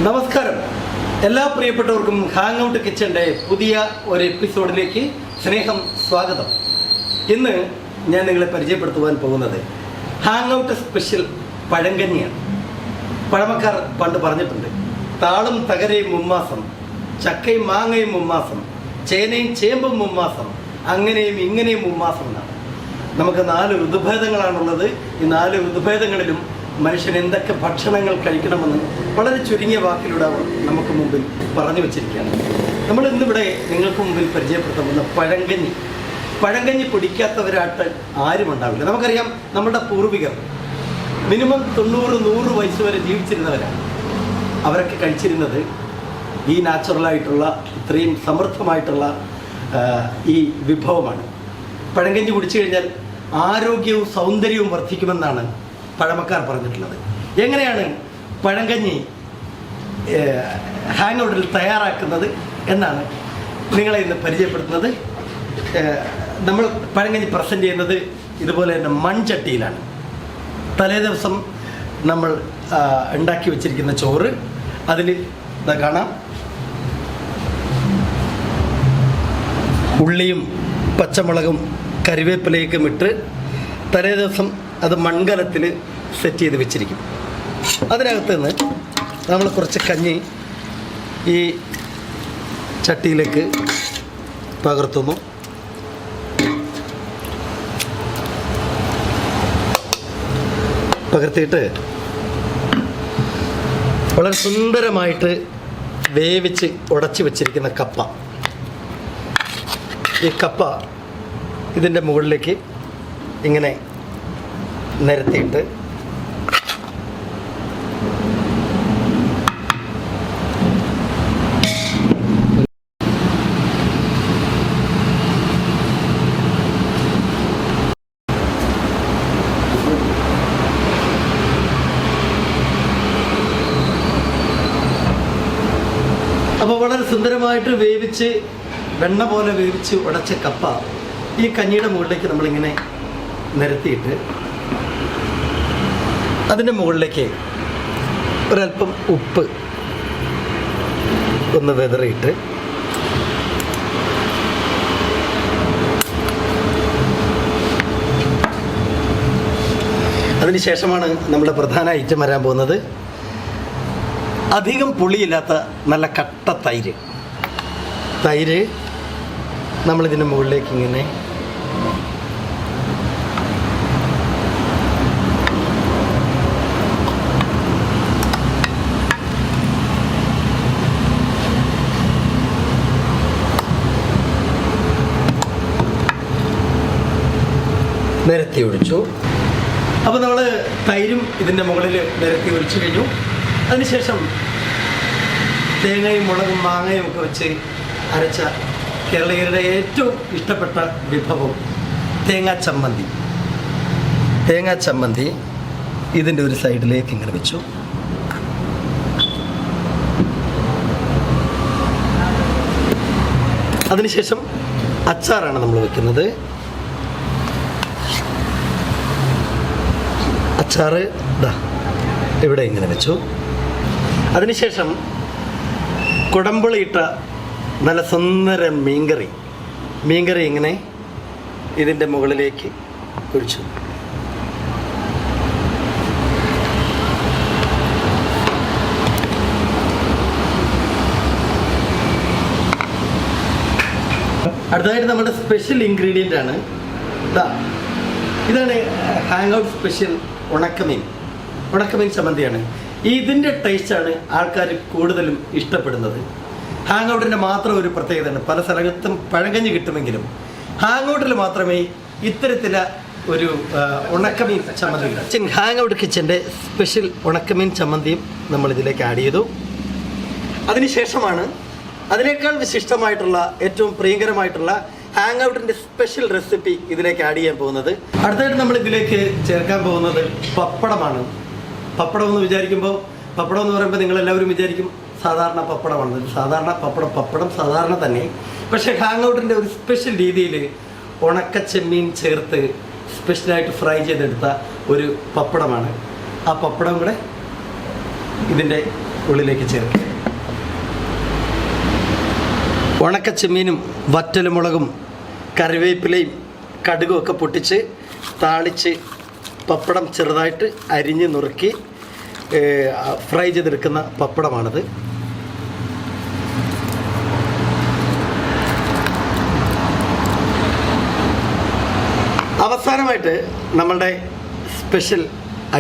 നമസ്കാരം എല്ലാ പ്രിയപ്പെട്ടവർക്കും ഹാങ് ഔട്ട് കിച്ചൻ്റെ പുതിയ ഒരു എപ്പിസോഡിലേക്ക് സ്വാഗതം. ഇന്ന് ഞാൻ നിങ്ങളെ പരിചയപ്പെടുത്തുവാൻ പോകുന്നത് ഹാങ് ഔട്ട് സ്പെഷ്യൽ പഴങ്കഞ്ഞിയാണ്. പഴമക്കാർ പണ്ട് പറഞ്ഞിട്ടുണ്ട്, താളും തകരയും മുമ്മാസം, ചക്കയും മാങ്ങയും മുമ്മാസം, ചേനയും ചേമ്പും മുമ്മാസം, അങ്ങനെയും ഇങ്ങനെയും മുമ്മാസം എന്നാണ്. നമുക്ക് 4 ഋതുഭേദങ്ങളാണുള്ളത്. ഈ 4 ഋതുഭേദങ്ങളിലും മനുഷ്യൻ എന്തൊക്കെ ഭക്ഷണങ്ങൾ കഴിക്കണമെന്ന് വളരെ ചുരുങ്ങിയ വാക്കിലൂടെ നമുക്ക് മുമ്പിൽ പറഞ്ഞു വച്ചിരിക്കുകയാണ്. നമ്മൾ ഇന്നിവിടെ നിങ്ങൾക്ക് മുമ്പിൽ പരിചയപ്പെടുത്തുന്ന പഴങ്കഞ്ഞി കുടിക്കാത്തവരായിട്ട് ആരും ഉണ്ടാവില്ല. നമുക്കറിയാം, നമ്മുടെ പൂർവികർ മിനിമം 90-100 വയസ്സ് വരെ ജീവിച്ചിരുന്നവരാണ്. അവരൊക്കെ കഴിച്ചിരുന്നത് ഈ നാച്ചുറലായിട്ടുള്ള ഇത്രയും സമൃദ്ധമായിട്ടുള്ള ഈ വിഭവമാണ്. പഴങ്കഞ്ഞി കുടിച്ചു കഴിഞ്ഞാൽ ആരോഗ്യവും സൗന്ദര്യവും വർദ്ധിക്കുമെന്നാണ് പഴമക്കാർ പറഞ്ഞിട്ടുള്ളത്. എങ്ങനെയാണ് പഴങ്കഞ്ഞി ഹാങ് ഔട്ടിൽ തയ്യാറാക്കുന്നത് എന്നാണ് നിങ്ങളെ ഇന്ന് പരിചയപ്പെടുത്തുന്നത്. നമ്മൾ പഴങ്കഞ്ഞി പ്രസൻറ്റ് ചെയ്യുന്നത് ഇതുപോലെ തന്നെ മൺചട്ടിയിലാണ്. തലേ ദിവസം നമ്മൾ ഉണ്ടാക്കി വെച്ചിരിക്കുന്ന ചോറ്, അതിൽ കാണാം ഉള്ളിയും പച്ചമുളകും കരിവേപ്പിലയൊക്കെ ഇട്ട് തലേ ദിവസം അത് മൺകലത്തിൽ സെറ്റ് ചെയ്ത് വെച്ചിരിക്കും. അതിനകത്ത് നിന്ന് നമ്മൾ കുറച്ച് കഞ്ഞി ഈ ചട്ടിയിലേക്ക് പകർത്തുന്നു. പകർത്തിയിട്ട് വളരെ സുന്ദരമായിട്ട് വേവിച്ച് ഉടച്ച് വെച്ചിരിക്കുന്ന കപ്പ, ഈ കപ്പ ഇതിൻ്റെ മുകളിലേക്ക് ഇങ്ങനെ നിരത്തിയിട്ട് അപ്പോൾ വളരെ സുന്ദരമായിട്ട് വേവിച്ച് വെണ്ണ പോലെ വേവിച്ച് ഉടച്ച കപ്പ ഈ കഞ്ഞിയുടെ മുകളിലേക്ക് നമ്മളിങ്ങനെ നിരത്തിയിട്ട് അതിൻ്റെ മുകളിലേക്ക് ഒരല്പം ഉപ്പ് ഒന്ന് വെതറിയിട്ട് അതിനുശേഷമാണ് നമ്മുടെ പ്രധാന ഐറ്റം വരാൻ പോകുന്നത്. അധികം പുളിയില്ലാത്ത നല്ല കട്ട തൈര് നമ്മളിതിൻ്റെ മുകളിലേക്ക് ഇങ്ങനെ നിരത്തി ഒഴിച്ചു. അപ്പോൾ നമ്മൾ തൈരും ഇതിൻ്റെ മുകളിൽ നിരത്തി ഒഴിച്ചു കഴിഞ്ഞു. അതിനുശേഷം തേങ്ങയും മുളകും മാങ്ങയും ഒക്കെ വെച്ച് അരച്ച കേരളീയരുടെ ഏറ്റവും ഇഷ്ടപ്പെട്ട വിഭവം തേങ്ങാ ചമ്മന്തി ഇതിൻ്റെ ഒരു സൈഡിലേക്ക് ഇങ്ങനെ വെച്ചു. അതിനുശേഷം അച്ചാറാണ് നമ്മൾ വെക്കുന്നത്. അച്ചാറ് ഇവിടെ ഇങ്ങനെ വെച്ചു. അതിനുശേഷം കുടംപുളിയിട്ട നല്ല സുന്ദര മീൻകറി ഇങ്ങനെ ഇതിൻ്റെ മുകളിലേക്ക് ഒഴിച്ചു. അടുത്തതായിട്ട് നമ്മുടെ സ്പെഷ്യൽ ഇൻഗ്രീഡിയൻ്റ് ആണ് ഇതാണ് ഹാങ് ഔട്ട് സ്പെഷ്യൽ ഉണക്കമീൻ ചമ്മന്തിയാണ്. ഇതിൻ്റെ ടേസ്റ്റാണ് ആൾക്കാർ കൂടുതലും ഇഷ്ടപ്പെടുന്നത്. ഹാങ് ഔട്ടിൻ്റെ മാത്രം ഒരു പ്രത്യേകതയാണ്. പല സ്ഥലത്തും പഴങ്കഞ്ഞി കിട്ടുമെങ്കിലും ഹാങ് ഔട്ടിൽ മാത്രമേ ഇത്തരത്തിലുള്ള ഒരു ഉണക്കമീൻ ചമ്മന്തി കിട്ടും. ഹാങ് ഔട്ട് കിച്ചൻ്റെ സ്പെഷ്യൽ ഉണക്കമീൻ ചമ്മന്തിയും നമ്മൾ ഇതിലേക്ക് ആഡ് ചെയ്തു. അതിനുശേഷമാണ് അതിനേക്കാൾ വിശിഷ്ടമായിട്ടുള്ള ഏറ്റവും പ്രിയങ്കരമായിട്ടുള്ള ഹാങ് ഔട്ടിൻ്റെ സ്പെഷ്യൽ റെസിപ്പി ഇതിലേക്ക് ആഡ് ചെയ്യാൻ പോകുന്നത്. അടുത്തായിട്ട് നമ്മൾ ഇതിലേക്ക് ചേർക്കാൻ പോകുന്നത് പപ്പടമാണ്. പപ്പടം എന്ന് പറയുമ്പോൾ നിങ്ങളെല്ലാവരും വിചാരിക്കും സാധാരണ പപ്പടമാണ്. സാധാരണ പപ്പടം സാധാരണ തന്നെ. പക്ഷേ ഹാങ് ഔട്ടിൻ്റെ ഒരു സ്പെഷ്യൽ രീതിയിൽ ഉണക്കച്ചെമ്മീൻ ചേർത്ത് സ്പെഷ്യലായിട്ട് ഫ്രൈ ചെയ്തെടുത്ത ഒരു പപ്പടമാണ്. ആ പപ്പടം കൂടെ ഇതിൻ്റെ ഉള്ളിലേക്ക് ചേർക്കുക. ഉണക്കച്ചെമ്മീനും വറ്റൽമുളകും കറിവേപ്പിലയും കടുകും ഒക്കെ പൊട്ടിച്ച് താളിച്ച് പപ്പടം ചെറുതായിട്ട് അരിഞ്ഞ് നുറുക്കി ഫ്രൈ ചെയ്തെടുക്കുന്ന പപ്പടമാണിത്. അവസാനമായിട്ട് നമ്മളുടെ സ്പെഷ്യൽ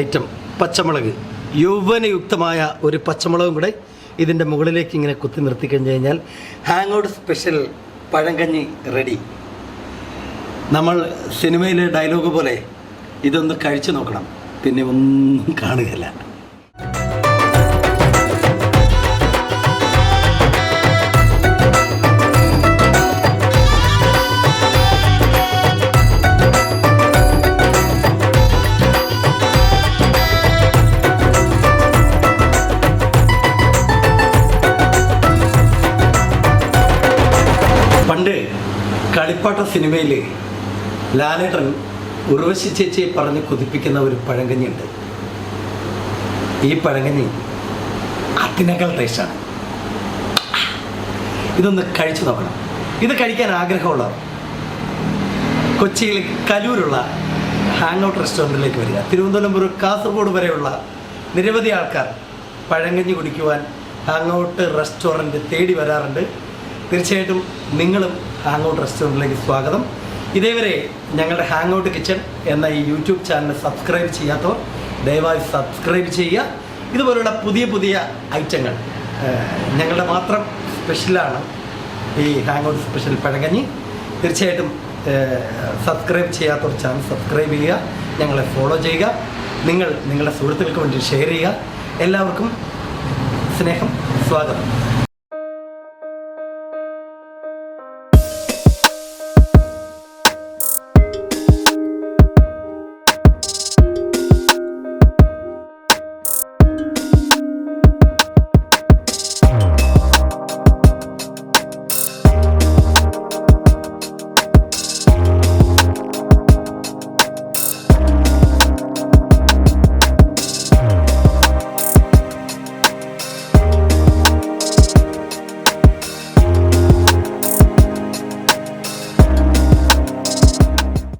ഐറ്റം പച്ചമുളക്, യൗവനയുക്തമായ ഒരു പച്ചമുളകും കൂടെ ഇതിൻ്റെ മുകളിലേക്ക് ഇങ്ങനെ കുത്തി നിർത്തി കഴിഞ്ഞ് കഴിഞ്ഞാൽ ഹാങ് ഔട്ട് സ്പെഷ്യൽ പഴങ്കഞ്ഞി റെഡി. നമ്മൾ സിനിമയിലെ ഡയലോഗ് പോലെ ഇതൊന്ന് കഴിച്ചു നോക്കണം, പിന്നെ ഒന്നും കാണുകയില്ല. പണ്ട് കളിപ്പാട്ട സിനിമയിൽ ലാലേട്ടൻ ഉർവശി ചേച്ചിയെ പറഞ്ഞ് കൊതിപ്പിക്കുന്ന ഒരു പഴങ്കഞ്ഞിയുണ്ട്. ഈ പഴങ്കഞ്ഞി അതിനേക്കാൾ ടേസ്റ്റാണ്. ഇതൊന്ന് കഴിച്ചു നോക്കണം. ഇത് കഴിക്കാൻ ആഗ്രഹമുള്ളവർ കൊച്ചിയിൽ കലൂരുള്ള ഹാങ് ഔട്ട് റെസ്റ്റോറൻറ്റിലേക്ക് വരിക. തിരുവനന്തപുരം, കാസർഗോഡ് വരെയുള്ള നിരവധി ആൾക്കാർ പഴങ്കഞ്ഞി കുടിക്കുവാൻ ഹാങ് ഔട്ട് റെസ്റ്റോറൻറ്റ് തേടി വരാറുണ്ട്. തീർച്ചയായിട്ടും നിങ്ങളും ഹാങ് ഔട്ട് റെസ്റ്റോറൻറ്റിലേക്ക് സ്വാഗതം. ഇതേവരെ ഞങ്ങളുടെ ഹാങ് ഔട്ട് കിച്ചൺ എന്ന ഈ യൂട്യൂബ് ചാനൽ സബ്സ്ക്രൈബ് ചെയ്യാത്തവർ ദയവായി സബ്സ്ക്രൈബ് ചെയ്യുക. ഇതുപോലുള്ള പുതിയ പുതിയ ഐറ്റങ്ങൾ ഞങ്ങളുടെ മാത്രം സ്പെഷ്യലാണ് ഈ ഹാങ് ഔട്ട് സ്പെഷ്യൽ പഴങ്കഞ്ഞി. തീർച്ചയായിട്ടും സബ്സ്ക്രൈബ് ചെയ്യാത്തവർ ചാനൽ സബ്സ്ക്രൈബ് ചെയ്യുക, ഞങ്ങളെ ഫോളോ ചെയ്യുക, നിങ്ങളുടെ സുഹൃത്തുക്കൾക്ക് വേണ്ടി ഷെയർ ചെയ്യുക. എല്ലാവർക്കും സ്നേഹം, സ്വാഗതം.